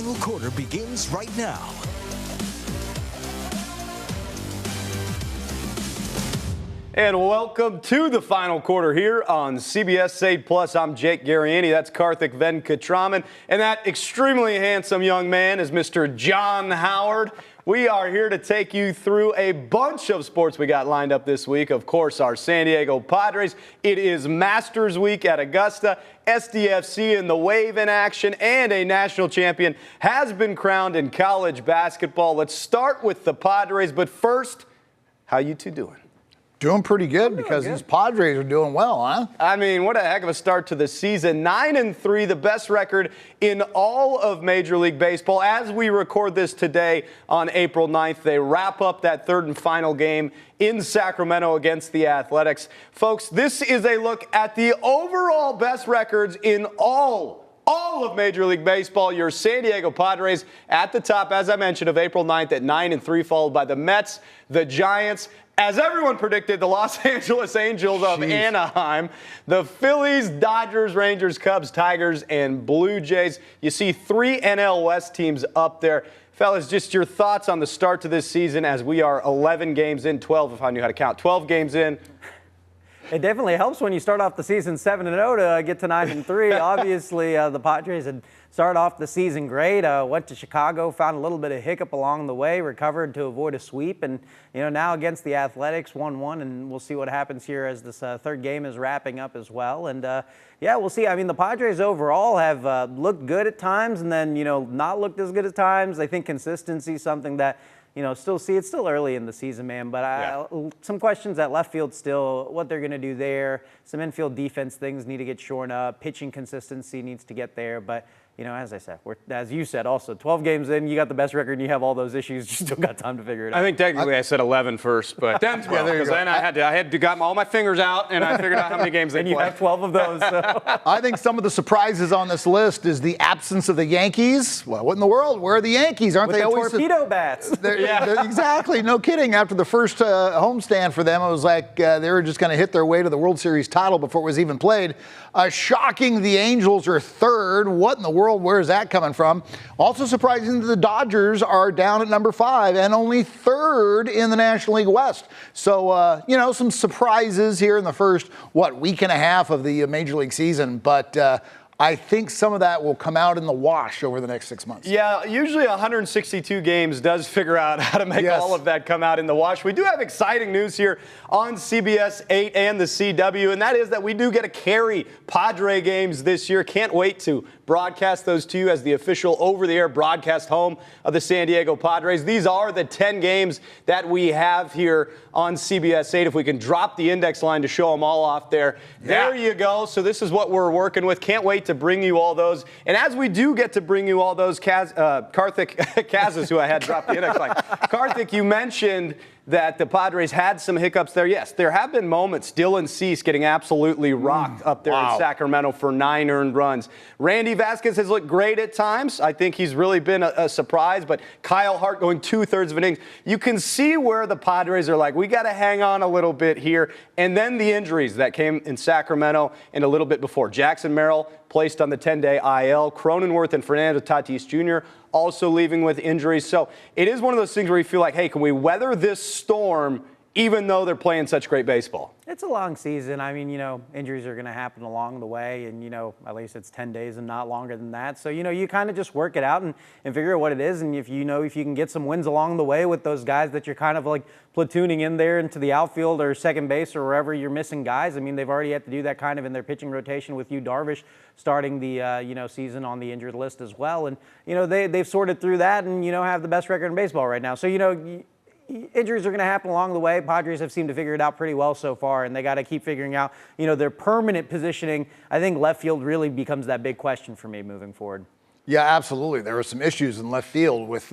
final quarter begins right now. And welcome to the final quarter here on CBS 8 Plus. I'm Jake Garriani. That's Karthik Venkatraman. And that extremely handsome young man is Mr. John Howard. We are here to take you through a bunch of sports we got lined up this week. Of course, our San Diego Padres. It is Masters Week at Augusta. SDFC in the wave in action, and a national champion has been crowned in college basketball. Let's start with the Padres. But first, how you two doing? Doing pretty good because these Padres are doing well, huh? I mean, what a heck of a start to the season. 9-3, the best record in all of Major League Baseball. As we record this today on April 9th, they wrap up that third and final game in Sacramento against the Athletics. Folks, this is a look at the overall best records in all of Major League Baseball. Your San Diego Padres at the top, as I mentioned, of April 9th at 9-3, followed by the Mets, the Giants, as everyone predicted, the Los Angeles Angels of Anaheim, the Phillies, Dodgers, Rangers, Cubs, Tigers, and Blue Jays. You see 3 NL West teams up there. Fellas, just your thoughts on the start to this season as we are 11 games in, 12 if I knew how to count, 12 games in. It definitely helps when you start off the season 7-0 to get to 9-3. Obviously, the Padres had started off the season great. Went to Chicago, found a little bit of hiccup along the way, recovered to avoid a sweep, and now against the Athletics, 1-1, and we'll see what happens here as this third game is wrapping up as well. And yeah, we'll see. I mean, the Padres overall have looked good at times, and then not looked as good at times. I think consistency is something that. It's still early in the season, man, but some questions at left field still, what they're going to do there. Some infield defense things need to get shorn up. Pitching consistency needs to get there, but as I said, as you said also, 12 games in, you got the best record and you have all those issues, you still got time to figure it out. I think technically I said 11 first, but then 12, because then I had to got all my fingers out and I figured out how many games they and play. You have 12 of those. So. I think some of the surprises on this list is the absence of the Yankees. Well, what in the world? Where are the Yankees? Aren't With they the always torpedo bats? They're, exactly. No kidding. After the first homestand for them, it was like they were just going to hit their way to the World Series title before it was even played. Shocking, the Angels are third. What in the world? Where is that coming from? Also surprising that the Dodgers are down at number 5 and only third in the National League West. So, some surprises here in the first, week and a half of the Major League season. But I think some of that will come out in the wash over the next 6 months. Yeah, usually 162 games does figure out how to make all of that come out in the wash. We do have exciting news here on CBS 8 and the CW, and that is that we do get to carry Padre games this year. Can't wait to broadcast those to you as the official over-the-air broadcast home of the San Diego Padres. These are the 10 games that we have here on CBS 8. If we can drop the index line to show them all off there. There you go. So this is what we're working with. Can't wait to bring you all those. And as we do get to bring you all those, Karthik, Kaz is who I had dropped the index line. Karthik, you mentioned that the Padres had some hiccups there. Yes, there have been moments. Dylan Cease getting absolutely rocked up there in Sacramento for 9 earned runs. Randy Vasquez has looked great at times. I think he's really been a surprise, but Kyle Hart going 2/3 of an innings. You can see where the Padres are like, we got to hang on a little bit here. And then the injuries that came in Sacramento and a little bit before. Jackson Merrill placed on the 10-day IL. Cronenworth and Fernando Tatis Jr. also leaving with injuries. So it is one of those things where you feel like, hey, can we weather this storm even though they're playing such great baseball? It's a long season. I mean, injuries are going to happen along the way, and, at least it's 10 days and not longer than that. So, you kind of just work it out and figure out what it is. And if you can get some wins along the way with those guys that you're kind of like platooning in there into the outfield or second base or wherever you're missing guys. I mean, they've already had to do that kind of in their pitching rotation with Yu Darvish starting the, season on the injured list as well. And, they've sorted through that and, have the best record in baseball right now. So, injuries are going to happen along the way. Padres have seemed to figure it out pretty well so far, and they got to keep figuring out, their permanent positioning. I think left field really becomes that big question for me moving forward. Yeah, absolutely. There were some issues in left field with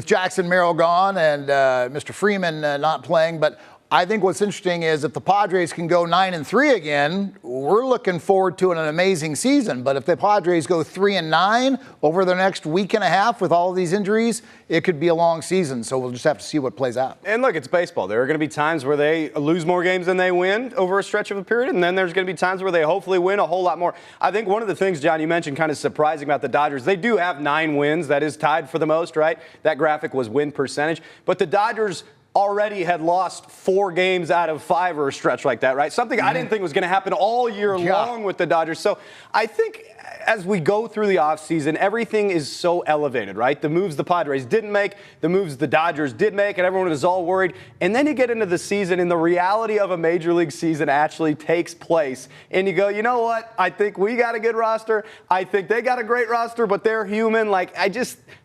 Jackson Merrill gone and Mr. Freeman not playing, but I think what's interesting is if the Padres can go 9-3 again, we're looking forward to an amazing season. But if the Padres go 3-9 over the next week and a half with all of these injuries, it could be a long season. So we'll just have to see what plays out. And look, it's baseball. There are going to be times where they lose more games than they win over a stretch of a period, and then there's going to be times where they hopefully win a whole lot more. I think one of the things, John, you mentioned kind of surprising about the Dodgers, they do have 9 wins. That is tied for the most, right? That graphic was win percentage. But the Dodgers already had lost 4 games out of 5 or a stretch like that, right? Something I didn't think was going to happen all year long with the Dodgers. So I think as we go through the offseason, everything is so elevated, right? The moves the Padres didn't make, the moves the Dodgers did make, and everyone is all worried. And then you get into the season, and the reality of a major league season actually takes place. And you go, you know what? I think we got a good roster. I think they got a great roster, but they're human.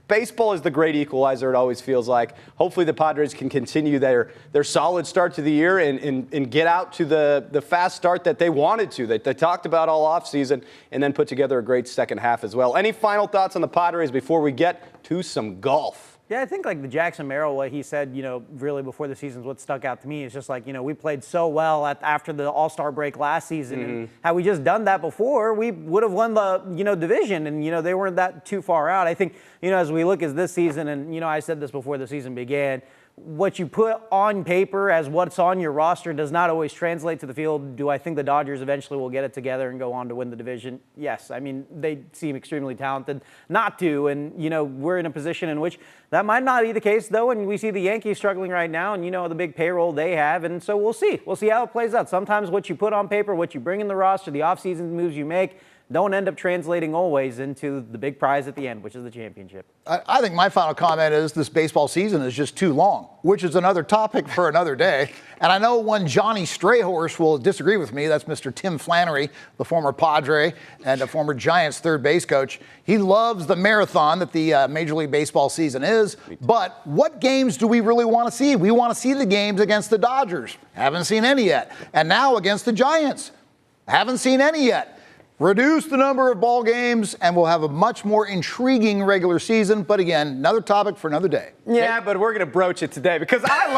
Baseball is the great equalizer, it always feels like. Hopefully the Padres can continue their solid start to the year and get out to the fast start that they wanted to, that they talked about all offseason, and then put together a great second half as well. Any final thoughts on the Padres before we get to some golf? Yeah, I think like the Jackson Merrill, what he said, really before the season's what stuck out to me is just like, we played so well after the All-Star break last season. And had we just done that before, we would have won the, division. And, they weren't that too far out. I think, as we look at this season, and, I said this before the season began, what you put on paper as what's on your roster does not always translate to the field. Do I think the Dodgers eventually will get it together and go on to win the division? Yes. I mean, they seem extremely talented not to. And, we're in a position in which that might not be the case, though. And we see the Yankees struggling right now and, the big payroll they have. And so we'll see. We'll see how it plays out. Sometimes what you put on paper, what you bring in the roster, the offseason moves you make, don't end up translating always into the big prize at the end, which is the championship. I think my final comment is this baseball season is just too long, which is another topic for another day. And I know one Johnny Strayhorse will disagree with me. That's Mr. Tim Flannery, the former Padre and a former Giants third base coach. He loves the marathon that the Major League Baseball season is. But what games do we really want to see? We want to see the games against the Dodgers. Haven't seen any yet. And now against the Giants. Haven't seen any yet. Reduce the number of ball games, and we'll have a much more intriguing regular season. But again, another topic for another day. Yeah, but we're going to broach it today because I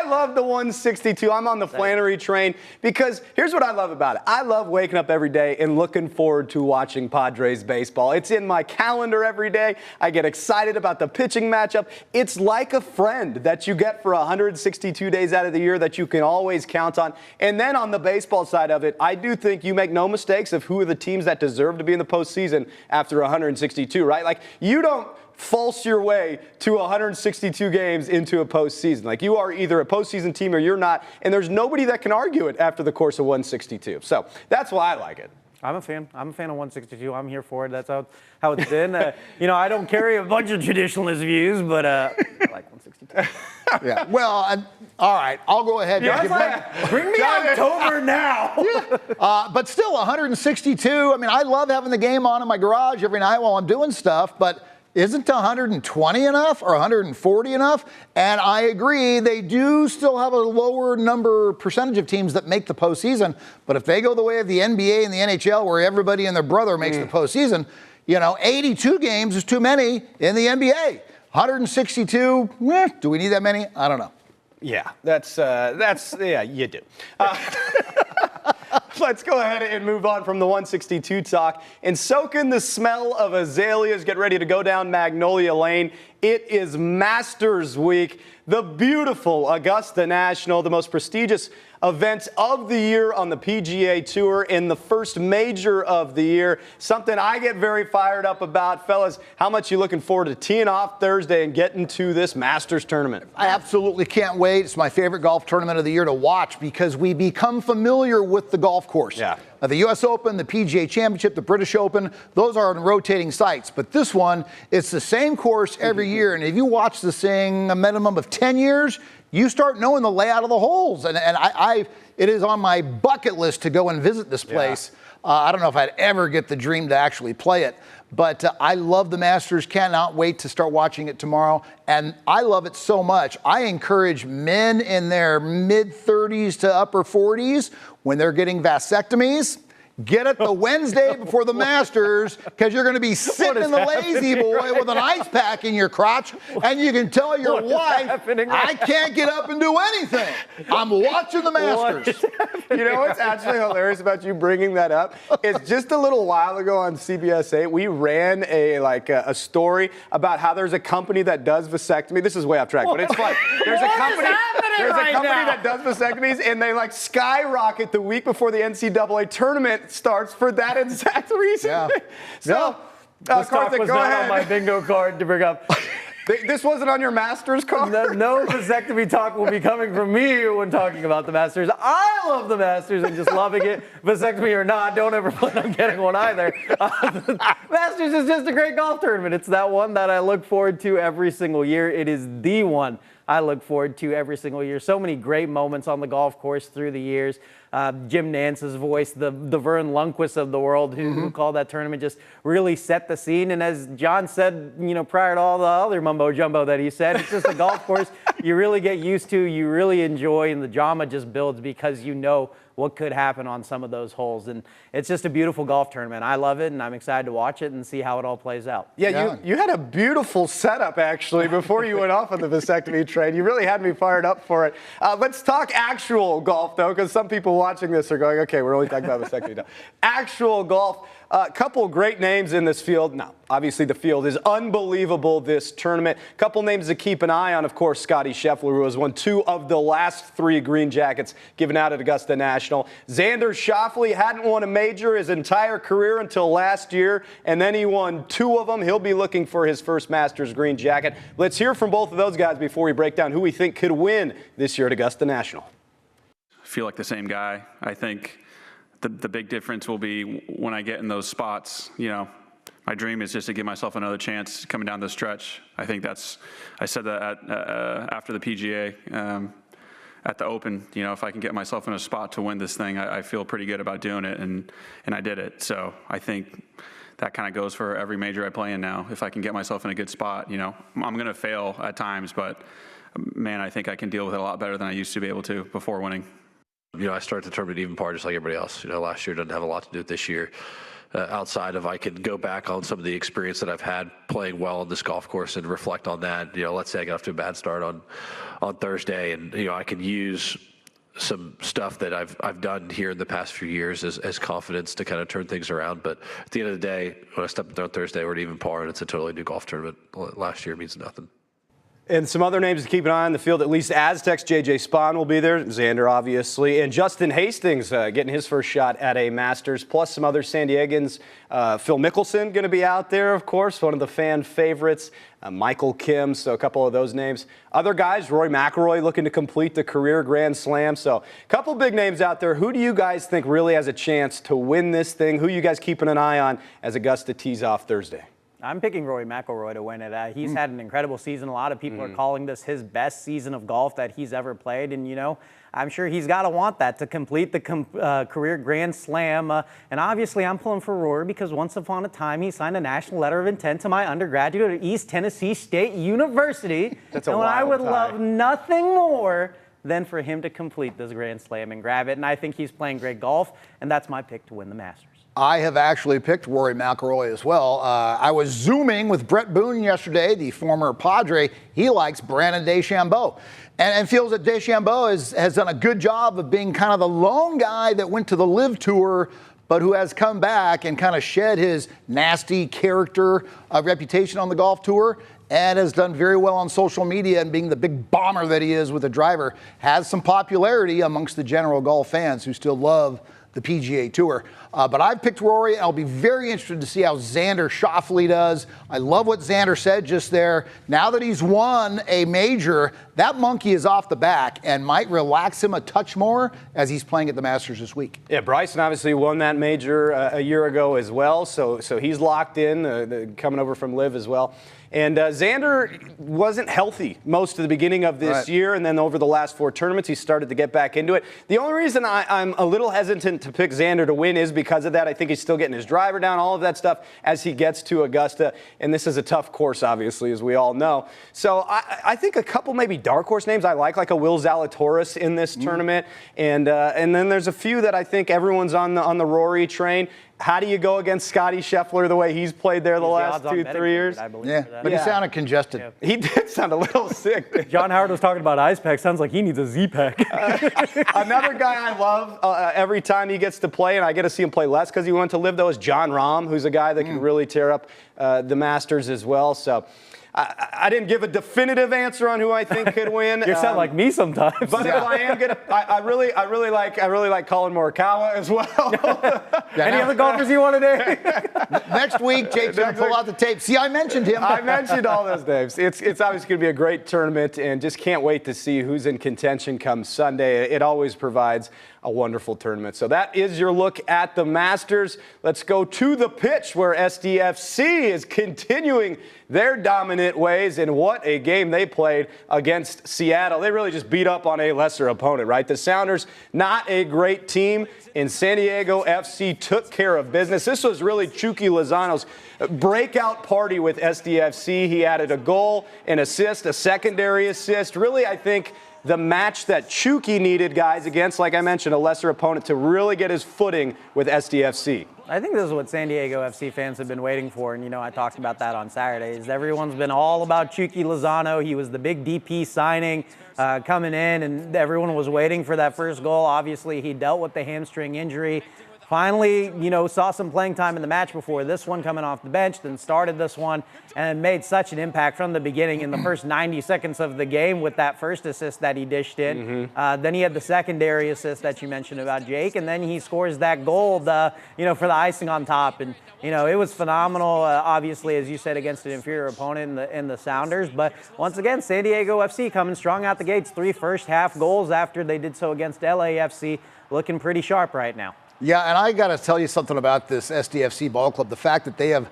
love the 162. I'm on the Flannery train because here's what I love about it. I love waking up every day and looking forward to watching Padres baseball. It's in my calendar every day. I get excited about the pitching matchup. It's like a friend that you get for 162 days out of the year that you can always count on. And then on the baseball side of it, I do think you make no mistakes of who are the teams that deserve to be in the postseason after 162, right? Like, you don't false your way to 162 games into a postseason. Like, you are either a postseason team or you're not, and there's nobody that can argue it after the course of 162. So that's why I like it. I'm a fan. I'm a fan of 162. I'm here for it. That's how it's been. I don't carry a bunch of traditionalist views, but I like 162. Yeah. Well, all right. I'll go ahead. Yeah, bring me October now. Yeah. But still, 162. I mean, I love having the game on in my garage every night while I'm doing stuff, but isn't 120 enough or 140 enough? And I agree, they do still have a lower percentage of teams that make the postseason. But if they go the way of the NBA and the NHL, where everybody and their brother makes the postseason, 82 games is too many in the NBA. 162, do we need that many? I don't know. Yeah, you do. Let's go ahead and move on from the 162 talk and soak in the smell of azaleas. Get ready to go down Magnolia Lane. It is Masters Week, the beautiful Augusta National, the most prestigious event of the year on the PGA Tour and the first major of the year. Something I get very fired up about. Fellas, how much you looking forward to teeing off Thursday and getting to this Masters tournament? I absolutely can't wait. It's my favorite golf tournament of the year to watch because we become familiar with the golf course. Yeah. The U.S. Open, the PGA Championship, the British Open, those are on rotating sites. But this one, it's the same course every year. And if you watch this thing a minimum of 10 years, you start knowing the layout of the holes. And it is on my bucket list to go and visit this place. Yeah. I don't know if I'd ever get the dream to actually play it. But I love the Masters. Cannot wait to start watching it tomorrow. And I love it so much. I encourage men in their mid-30s to upper 40s, when they're getting vasectomies, Get it the Wednesday before the Masters, because you're going to be sitting in the lazy boy with an ice pack in your crotch, and you can tell your wife, I can't get up and do anything. I'm watching the Masters. You know what's actually hilarious about you bringing that up is just a little while ago on CBS 8, we ran a story about how there's a company that does vasectomy. This is way off track, but it's fun. There's a company that does vasectomies, and they skyrocket the week before the NCAA tournament starts for that exact reason. Yeah. So, Karthik, go ahead. On my bingo card to bring up. This wasn't on your Masters card? No vasectomy talk will be coming from me when talking about the Masters. I love the Masters and just loving it. Vasectomy or not, don't ever plan on getting one either. Masters is just a great golf tournament. It's that one that I look forward to every single year. It is the one I look forward to every single year. So many great moments on the golf course through the years. Jim Nance's voice, the Vern Lundquist of the world who called that tournament, just really set the scene. And as John said, prior to all the other mumbo jumbo that he said, it's just a golf course you really get used to, you really enjoy, and the drama just builds because you know what could happen on some of those holes. And it's just a beautiful golf tournament. I love it, and I'm excited to watch it and see how it all plays out. Yeah. You had a beautiful setup, actually, before you went off on the vasectomy train. You really had me fired up for it. Let's talk actual golf, though, because some people watching this are going, okay, we're only talking about vasectomy now. Actual golf. A couple great names in this field. Now, obviously the field is unbelievable this tournament. Couple names to keep an eye on, of course, Scotty Scheffler, who has won 2 of the last 3 green jackets given out at Augusta National. Xander Schauffele hadn't won a major his entire career until last year, and then he won 2 of them. He'll be looking for his first Masters green jacket. Let's hear from both of those guys before we break down who we think could win this year at Augusta National. I feel like the same guy. I think the big difference will be when I get in those spots. My dream is just to give myself another chance coming down the stretch. I think I said that after the PGA at the Open. If I can get myself in a spot to win this thing, I feel pretty good about doing it, and I did it. So I think that kind of goes for every major I play in now. If I can get myself in a good spot, I'm going to fail at times, but man, I think I can deal with it a lot better than I used to be able to before winning. I started the tournament even par just like everybody else. Last year doesn't have a lot to do with this year. Outside of I can go back on some of the experience that I've had playing well on this golf course and reflect on that. Let's say I got off to a bad start on Thursday, and I can use some stuff that I've done here in the past few years as confidence to kind of turn things around. But at the end of the day, when I stepped up there on Thursday, we're at even par, and it's a totally new golf tournament. Last year means nothing. And some other names to keep an eye on the field, at least Aztecs. J.J. Spahn will be there, Xander obviously, and Justin Hastings getting his first shot at a Masters, plus some other San Diegans. Phil Mickelson going to be out there, of course, one of the fan favorites. Michael Kim, so a couple of those names. Other guys, Rory McIlroy looking to complete the career Grand Slam. So a couple big names out there. Who do you guys think really has a chance to win this thing? Who you guys keeping an eye on as Augusta tees off Thursday? I'm picking Rory McIlroy to win it. He's had an incredible season. A lot of people are calling this his best season of golf that he's ever played. And, I'm sure he's got to want that to complete the career Grand Slam. And obviously, I'm pulling for Rory because once upon a time, he signed a national letter of intent to my undergraduate at East Tennessee State University. That's a and wild I would tie. love nothing more than for him to complete this Grand Slam and grab it. And I think he's playing great golf, and that's my pick to win the Masters. I have actually picked Rory McIlroy as well. I was Zooming with Brett Boone yesterday, the former Padre. He likes Brandon DeChambeau and feels that DeChambeau has done a good job of being kind of the lone guy that went to the LIV Tour, but who has come back and kind of shed his nasty character reputation on the golf tour and has done very well on social media, and being the big bomber that he is with a driver, has some popularity amongst the general golf fans who still love the PGA Tour. But I've picked Rory. I'll be very interested to see how Xander Schauffele does. I love what Xander said just there. Now that he's won a major, that monkey is off the back and might relax him a touch more as he's playing at the Masters this week. Yeah, Bryson obviously won that major a year ago as well, so he's locked in, coming over from LIV as well. And Xander wasn't healthy most of the beginning of this year, and then over the last 4 tournaments, he started to get back into it. The only reason I'm a little hesitant to pick Xander to win is because of that. I think he's still getting his driver down, all of that stuff as he gets to Augusta. And this is a tough course, obviously, as we all know. So I think a couple maybe dark horse names I like a Will Zalatoris in this tournament. And then there's a few that I think everyone's on the Rory train. How do you go against Scotty Scheffler the way he's played there the last 2-3 years? But he sounded congested. Yeah. He did sound a little sick. John Howard was talking about ice pack. Sounds like he needs a Z-pack. Another guy I love every time he gets to play, and I get to see him play less because he went to live, though, is John Rahm, who's a guy that can really tear up the Masters as well. So I didn't give a definitive answer on who I think could win. You sound like me sometimes. But if I am gonna, I really like Colin Morikawa as well. Any other golfers you want to name? Next week, Jake's going to pull out the tape. See, I mentioned him. I mentioned all those names. It's obviously going to be a great tournament, and just can't wait to see who's in contention come Sunday. It always provides a wonderful tournament. So that is your look at the Masters. Let's go to the pitch where SDFC is continuing their dominant ways, and what a game they played against Seattle. They really just beat up on a lesser opponent, right? The Sounders, not a great team, and San Diego FC took care of business. This was really Chucky Lozano's breakout party with SDFC. He added a goal, an assist, a secondary assist. Really, I think the match that Chucky needed, guys, against, like I mentioned, a lesser opponent to really get his footing with SDFC. I think this is what San Diego FC fans have been waiting for, and I talked about that on Saturdays. Everyone's been all about Chucky Lozano. He was the big DP signing coming in, and everyone was waiting for that first goal. Obviously, he dealt with the hamstring injury. Finally, saw some playing time in the match before this one, coming off the bench, then started this one and made such an impact from the beginning in the first 90 seconds of the game with that first assist that he dished in. Then he had the secondary assist that you mentioned about Jake, and then he scores that goal, for the icing on top. And, it was phenomenal, obviously, as you said, against an inferior opponent in the Sounders. But once again, San Diego FC coming strong out the gates, 3 first-half goals after they did so against LAFC, looking pretty sharp right now. Yeah, and I got to tell you something about this SDFC ball club. The fact that they have,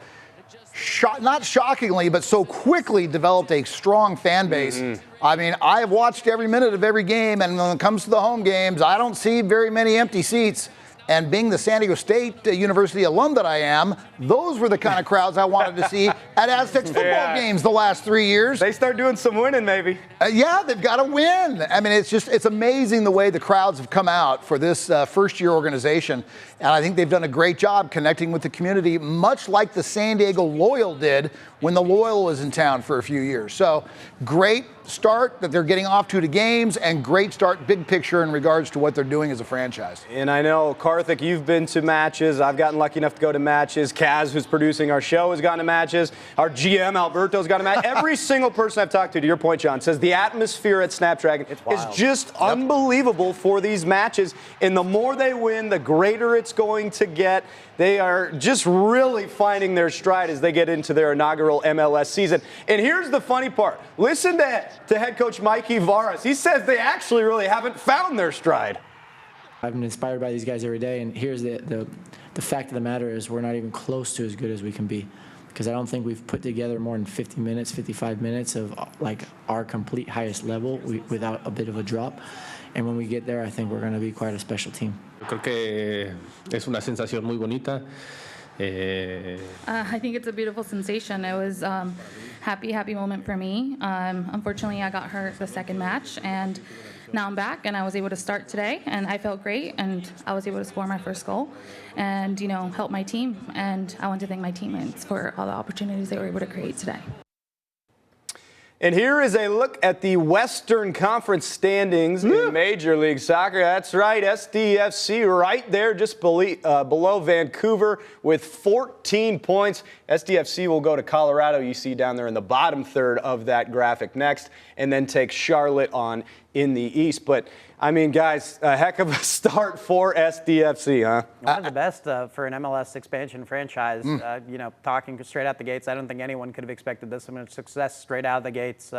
not shockingly, but so quickly developed a strong fan base. I mean, I've watched every minute of every game, and when it comes to the home games, I don't see very many empty seats. And being the San Diego State University alum that I am, those were the kind of crowds I wanted to see at Aztecs football games the last 3 years. They start doing some winning, maybe. Yeah, they've got to win. I mean, it's amazing the way the crowds have come out for this first-year organization. And I think they've done a great job connecting with the community, much like the San Diego Loyal did when the Loyal was in town for a few years. So great start that they're getting off to the games, and great start big picture in regards to what they're doing as a franchise. And I know, Karthik, you've been to matches. I've gotten lucky enough to go to matches. Kaz, who's producing our show, has gone to matches. Our GM, Alberto's gone to matches. Every single person I've talked to your point, John, says the atmosphere at Snapdragon is just unbelievable for these matches. And the more they win, the greater it's going to get. They are just really finding their stride as they get into their inaugural MLS season. And here's the funny part. Listen to head coach Mikey Varas. He says they actually really haven't found their stride. I've been inspired by these guys every day, and here's the fact of the matter is we're not even close to as good as we can be, because I don't think we've put together more than 50 minutes, 55 minutes of like our complete highest level without a bit of a drop. And when we get there, I think we're going to be quite a special team. Creo que es una sensación muy bonita. I think it's a beautiful sensation. It was happy moment for me. Unfortunately, I got hurt the second match, and now I'm back, and I was able to start today, and I felt great, and I was able to score my first goal and, help my team. And I want to thank my teammates for all the opportunities they were able to create today. And here is a look at the Western Conference standings in Major League Soccer. That's right, SDFC right there just below Vancouver with 14 points. SDFC will go to Colorado, you see down there in the bottom third of that graphic next, and then take Charlotte on in the East. But, I mean, guys, a heck of a start for SDFC, huh? One of the best for an MLS expansion franchise. Talking straight out the gates, I don't think anyone could have expected this much success straight out of the gates.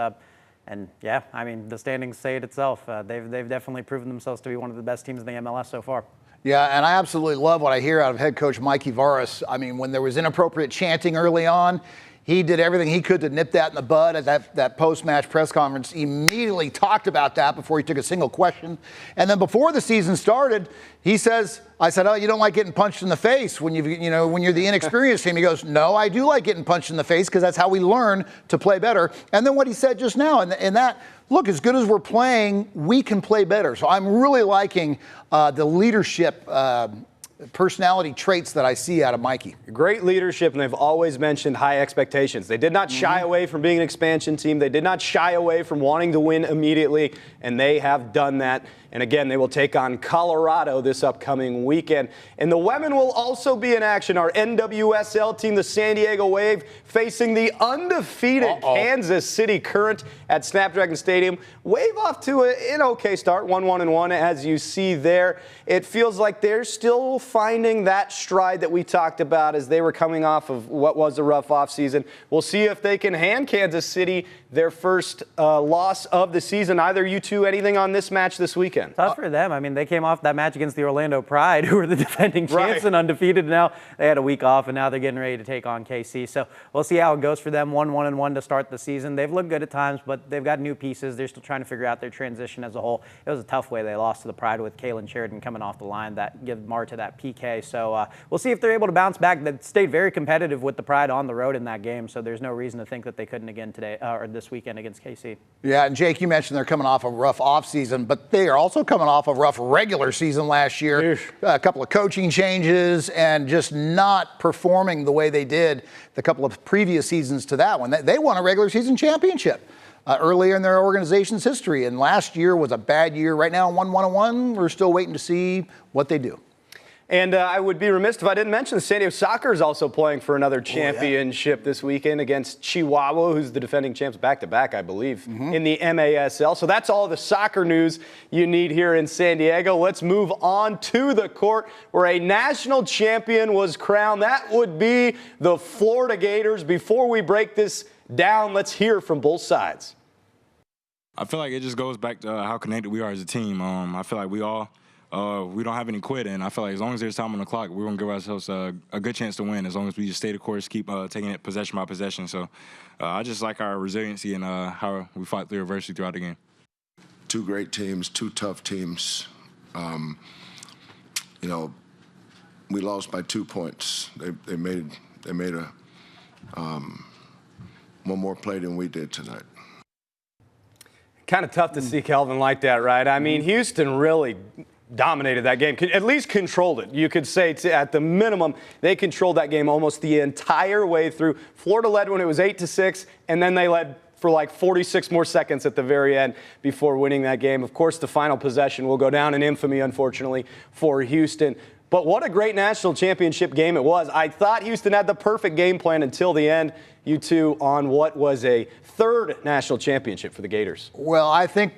And, yeah, I mean, the standings say it itself. They've definitely proven themselves to be one of the best teams in the MLS so far. Yeah, and I absolutely love what I hear out of head coach Mikey Varas. I mean, when there was inappropriate chanting early on, He did everything he could to nip that in the bud at that post-match press conference. He immediately talked about that before he took a single question. And then before the season started, he says, I said, oh, you don't like getting punched in the face when when you're the inexperienced team. He goes, no, I do like getting punched in the face because that's how we learn to play better. And then what he said just now, and that, look, as good as we're playing, we can play better. So I'm really liking the leadership personality traits that I see out of Mikey. Great leadership, and they've always mentioned high expectations. They did not shy away from being an expansion team. They did not shy away from wanting to win immediately, and they have done that. And again, they will take on Colorado this upcoming weekend. And the women will also be in action. Our NWSL team, the San Diego Wave, facing the undefeated Kansas City Current at Snapdragon Stadium. Wave off to an okay start, 1-1-1, as you see there. It feels like they're still finding that stride that we talked about as they were coming off of what was a rough offseason. We'll see if they can hand Kansas City their first loss of the season. Either you two, anything on this match this weekend? Tough for them. I mean, they came off that match against the Orlando Pride, who were the defending champs and undefeated. Now they had a week off, and now they're getting ready to take on KC. So we'll see how it goes for them. 1-1-1 to start the season. They've looked good at times, but they've got new pieces. They're still trying to figure out their transition as a whole. It was a tough way they lost to the Pride with Kaylin Sheridan coming off the line that give Marta that PK. So we'll see if they're able to bounce back. They stayed very competitive with the Pride on the road in that game, so there's no reason to think that they couldn't again today or this weekend against KC. Yeah, and Jake, you mentioned they're coming off a rough offseason, but they are also coming off a rough regular season last year. A couple of coaching changes and just not performing the way they did the couple of previous seasons to that one. They won a regular season championship earlier in their organization's history, and last year was a bad year. Right now, 1-1-1, we're still waiting to see what they do. And I would be remiss if I didn't mention the San Diego Soccer is also playing for another championship this weekend against Chihuahua, who's the defending champs back-to-back, I believe, in the MASL. So that's all the soccer news you need here in San Diego. Let's move on to the court where a national champion was crowned. That would be the Florida Gators. Before we break this down, let's hear from both sides. I feel like it just goes back to how connected we are as a team. I feel like we don't have any quitting. I feel like as long as there's time on the clock, we're going to give ourselves a good chance to win as long as we just stay the course, keep taking it possession by possession. So I just like our resiliency and how we fight through adversity throughout the game. Two great teams, two tough teams. We lost by 2 points. They made one more play than we did tonight. Kind of tough to see Kelvin like that, right? I mean, Houston really dominated that game, at least controlled it. You could say at the minimum, they controlled that game almost the entire way through. Florida led when it was 8-6, and then they led for like 46 more seconds at the very end before winning that game. Of course, the final possession will go down in infamy, unfortunately, for Houston. But what a great national championship game it was. I thought Houston had the perfect game plan until the end. You two on what was a third national championship for the Gators. Well, I think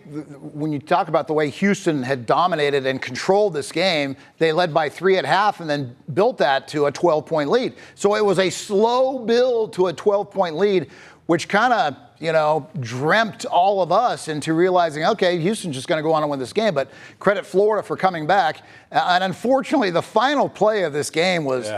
when you talk about the way Houston had dominated and controlled this game, they led by 3 at half and then built that to a 12-point lead. So it was a slow build to a 12-point lead, which kind of, dreamt all of us into realizing, okay, Houston's just going to go on and win this game. But credit Florida for coming back. And unfortunately, the final play of this game was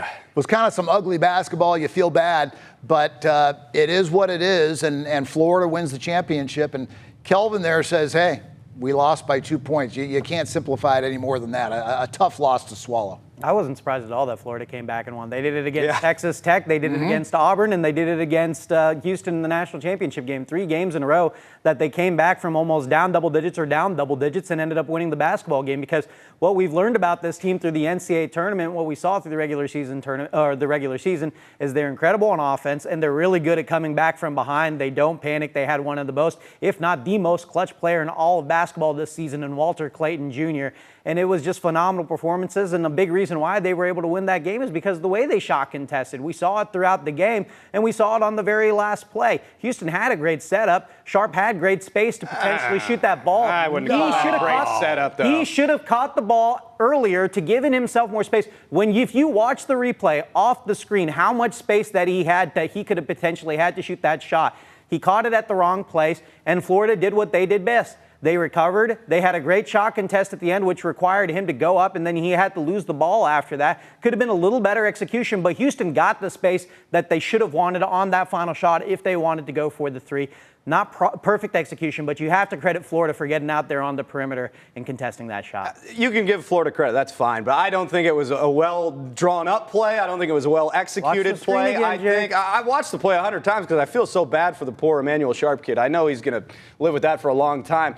kind of some ugly basketball. You feel bad, but it is what it is. And Florida wins the championship. And Kelvin there says, hey, we lost by 2 points. You can't simplify it any more than that. A tough loss to swallow. I wasn't surprised at all that Florida came back and won. They did it against Texas Tech, they did it against Auburn, and they did it against Houston in the national championship game. 3 games in a row that they came back from almost down double digits or down double digits and ended up winning the basketball game. Because what we've learned about this team through the NCAA tournament, what we saw through the regular season is they're incredible on offense and they're really good at coming back from behind. They don't panic. They had one of the most, if not the most, clutch player in all of basketball this season in Walter Clayton Jr. And it was just phenomenal performances, and a big reason why they were able to win that game is because of the way they shot contested. We saw it throughout the game, and we saw it on the very last play. Houston had a great setup. Sharp had great space to potentially shoot that ball. I wouldn't call that a great setup, though. He should have caught the ball earlier to give himself more space. If you watch the replay off the screen, how much space that he had that he could have potentially had to shoot that shot. He caught it at the wrong place, and Florida did what they did best. They recovered. They had a great shot contest at the end, which required him to go up, and then he had to lose the ball after that. Could have been a little better execution, but Houston got the space that they should have wanted on that final shot if they wanted to go for the three. Not perfect execution, but you have to credit Florida for getting out there on the perimeter and contesting that shot. You can give Florida credit, that's fine, but I don't think it was a well-drawn-up play. I don't think it was a well-executed play. Again, I watched the play 100 times because I feel so bad for the poor Emmanuel Sharp kid. I know he's going to live with that for a long time.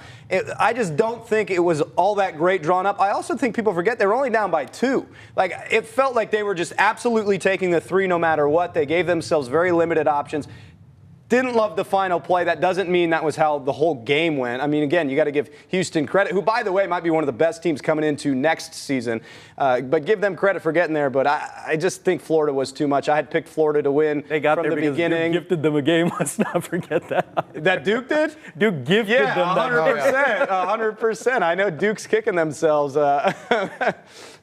I just don't think it was all that great drawn up. I also think people forget they were only down by 2. Like, it felt like they were just absolutely taking the 3 no matter what. They gave themselves very limited options. Didn't love the final play. That doesn't mean that was how the whole game went. I mean, again, you got to give Houston credit, who, by the way, might be one of the best teams coming into next season. But give them credit for getting there. But I just think Florida was too much. I had picked Florida to win they got from there the beginning. Duke gifted them a game. Let's not forget that. That Duke did? Duke gifted them that. 100%. 100%. I know Duke's kicking themselves.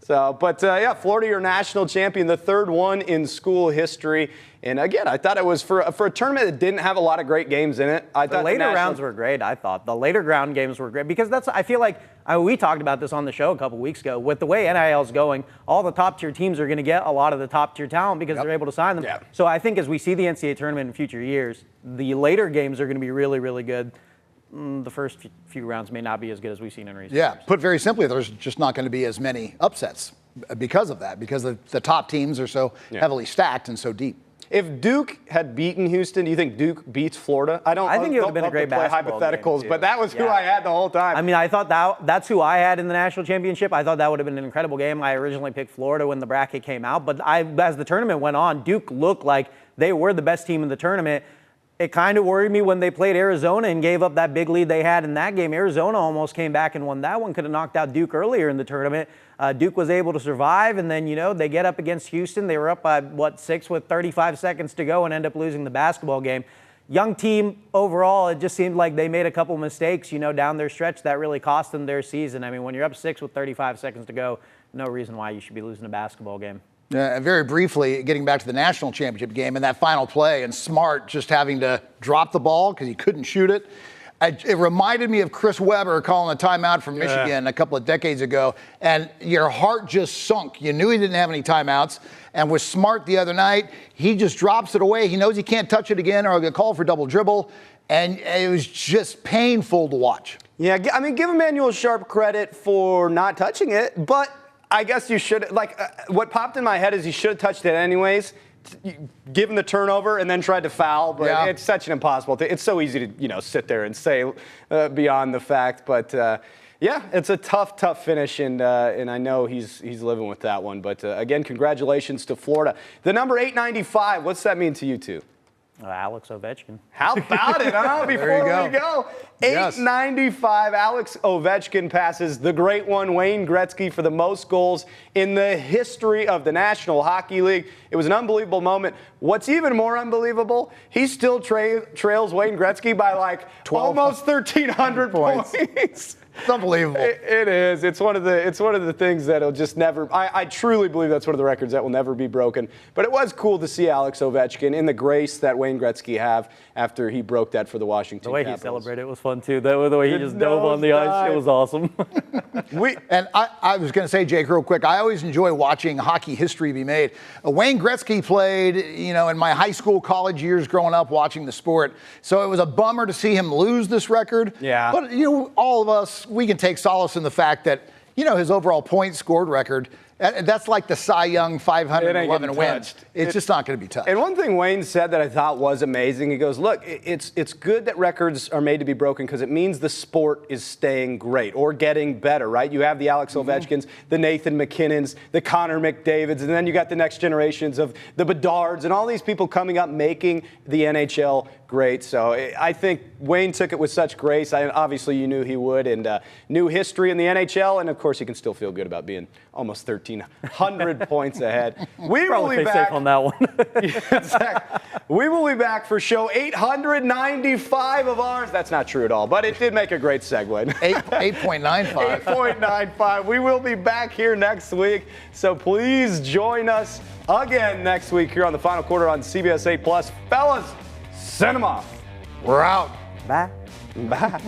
Yeah, Florida, your national champion, the 3rd one in school history. And again, I thought it was for a tournament that didn't have a lot of great games in it. I thought the later rounds were great. I thought the later round games were great because I feel like we talked about this on the show a couple weeks ago. With the way NIL is going, all the top tier teams are going to get a lot of the top tier talent because they're able to sign them. Yeah. So I think as we see the NCAA tournament in future years, the later games are going to be really, really good. The first few rounds may not be as good as we've seen in recent years. Put very simply, there's just not going to be as many upsets because of that, because the top teams are so heavily stacked and so deep. If Duke had beaten Houston, do you think Duke beats Florida? I think it would have been a great basketball hypotheticals, game, but that was who I had the whole time. I mean, I thought that's who I had in the national championship. I thought that would have been an incredible game. I originally picked Florida when the bracket came out, but as the tournament went on, Duke looked like they were the best team in the tournament. It kind of worried me when they played Arizona and gave up that big lead they had in that game. Arizona almost came back and won that one. Could have knocked out Duke earlier in the tournament. Duke was able to survive, and then, they get up against Houston. They were up by, 6 with 35 seconds to go and end up losing the basketball game. Young team overall, it just seemed like they made a couple mistakes, down their stretch that really cost them their season. I mean, when you're up 6 with 35 seconds to go, no reason why you should be losing a basketball game. Very briefly, getting back to the national championship game and that final play and Smart just having to drop the ball because he couldn't shoot it. It reminded me of Chris Webber calling a timeout from Michigan a couple of decades ago, and your heart just sunk. You knew he didn't have any timeouts, and with Smart the other night, he just drops it away. He knows he can't touch it again or he'll get called for double dribble, and it was just painful to watch. Yeah, I mean, give Emmanuel Sharp credit for not touching it, but I guess you should, what popped in my head is he should have touched it anyways, given the turnover and then tried to foul, but it's such an impossible thing. It's so easy to, sit there and say beyond the fact, but it's a tough finish, and I know he's living with that one. But again, congratulations to Florida. The number 895, what's that mean to you two? Alex Ovechkin. How about it, huh? Before we go. 895, Alex Ovechkin passes the great one, Wayne Gretzky, for the most goals in the history of the National Hockey League. It was an unbelievable moment. What's even more unbelievable, he still trails Wayne Gretzky by almost 1,300 points. It's unbelievable. It is. It's one of the things that'll just never. I truly believe that's one of the records that will never be broken. But it was cool to see Alex Ovechkin in the grace that Wayne Gretzky have after he broke that for the Washington Capitals. The way he celebrated it was fun too. The way he just dove on the ice, it was awesome. I was going to say, Jake, real quick, I always enjoy watching hockey history be made. Wayne Gretzky played, in my high school, college years growing up watching the sport. So it was a bummer to see him lose this record. Yeah. But, all of us, we can take solace in the fact that, his overall points scored record, that's like the Cy Young 511 wins. It's just not going to be touched. And one thing Wayne said that I thought was amazing, he goes, look, it's good that records are made to be broken because it means the sport is staying great or getting better, right? You have the Alex Ovechkins, the Nathan McKinnons, the Connor McDavids, and then you got the next generations of the Bedards and all these people coming up making the NHL great. So I think Wayne took it with such grace. Obviously, you knew he would, and new history in the NHL, and of course, you can still feel good about being almost 1,300 points ahead. We will be back safe on that one. Exactly. We will be back for show 895 of ours. That's not true at all, but it did make a great segue. 8.95. 8.95. We will be back here next week, so please join us again next week here on the Final Quarter on CBS 8+. Fellas, send them off. We're out. Bye. Bye.